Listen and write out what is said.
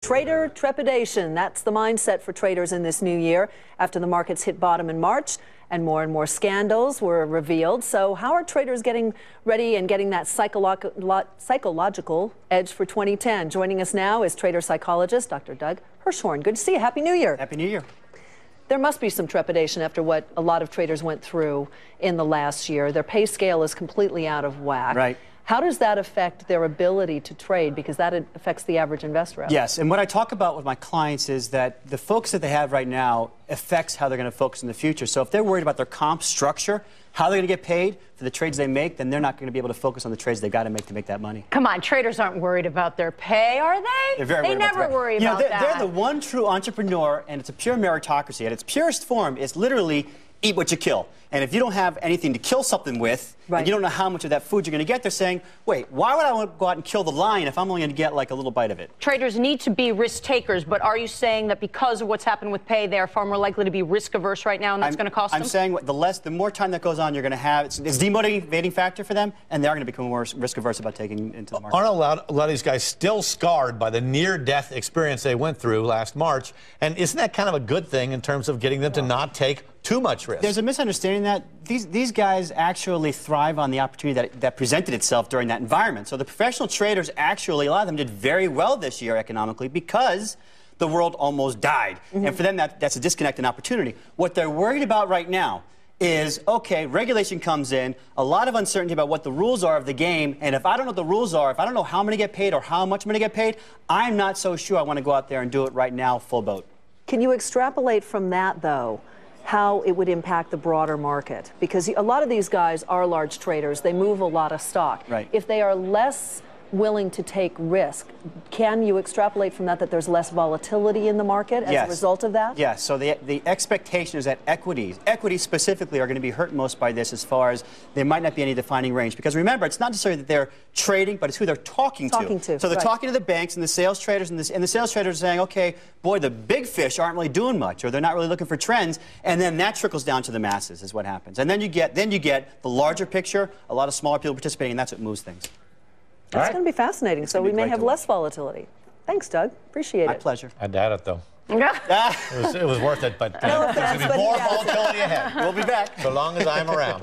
Trader trepidation, that's the mindset for traders in this new year after the markets hit bottom in March and more scandals were revealed. So how are traders getting ready and getting that psychological edge for 2010? Joining us now is trader psychologist Dr. Doug. Good to see you. Happy New Year. Happy New Year. There must be some trepidation after what a lot of traders went through in the last year. Their pay scale is completely out of whack. Right. How does that affect their ability to trade? Because that affects the average investor. Yes, and what I talk about with my clients is that the focus that they have right now affects how they're going to focus in the future. So if they're worried about their comp structure, how they're going to get paid for the trades they make, then they're not going to be able to focus on the trades they've got to make that money. Come on, traders aren't worried about their pay, are they? They're very worried never about their worry pay. about that. They're the one true entrepreneur, and it's a pure meritocracy. At its purest form, it's literally eat what you kill. And if you don't have anything to kill something with, and you don't know how much of that food you're going to get, they're saying, wait, why would I want to go out and kill the lion if I'm only going to get like a little bite of it? Traders need to be risk takers, but are you saying that because of what's happened with pay, they are far more likely to be risk averse right now, and that's going to cost them? I'm saying the more time that goes on, you're going to have, it's a demotivating factor for them, and they're going to become more risk averse about taking into the market. Aren't a lot of these guys still scarred by the near-death experience they went through last March? And isn't that kind of a good thing in terms of getting them to not take too much risk? There's a misunderstanding that these guys actually thrive on the opportunity that presented itself during that environment. So the professional traders actually, a lot of them did very well this year economically because the world almost died. And for them, that's a disconnect and opportunity. What they're worried about right now is, okay, regulation comes in, a lot of uncertainty about what the rules are of the game, and if I don't know what the rules are, if I don't know how I'm going to get paid or how much I'm going to get paid, I'm not so sure I want to go out there and do it right now full boat. Can you extrapolate from that, though, how it would impact the broader market? Because a lot of these guys are large traders. They move a lot of stock. Right. If they are less willing to take risk, can you extrapolate from that there's less volatility in the market as a result of that? Yes. So the expectation is that equities specifically are going to be hurt most by this, as far as there might not be any defining range. Because remember, it's not necessarily that they're trading, but it's who they're talking to. So they're talking to the banks and the sales traders, and the sales traders are saying, okay, boy, the big fish aren't really doing much, or they're not really looking for trends, and then that trickles down to the masses is what happens. And then you get the larger picture, a lot of smaller people participating, and that's what moves things. That's going to be fascinating. So we may have less volatility. Thanks, Doug. Appreciate it. My pleasure. I doubt it, though. it was worth it, but there's going to be more volatility ahead. We'll be back. So long as I'm around.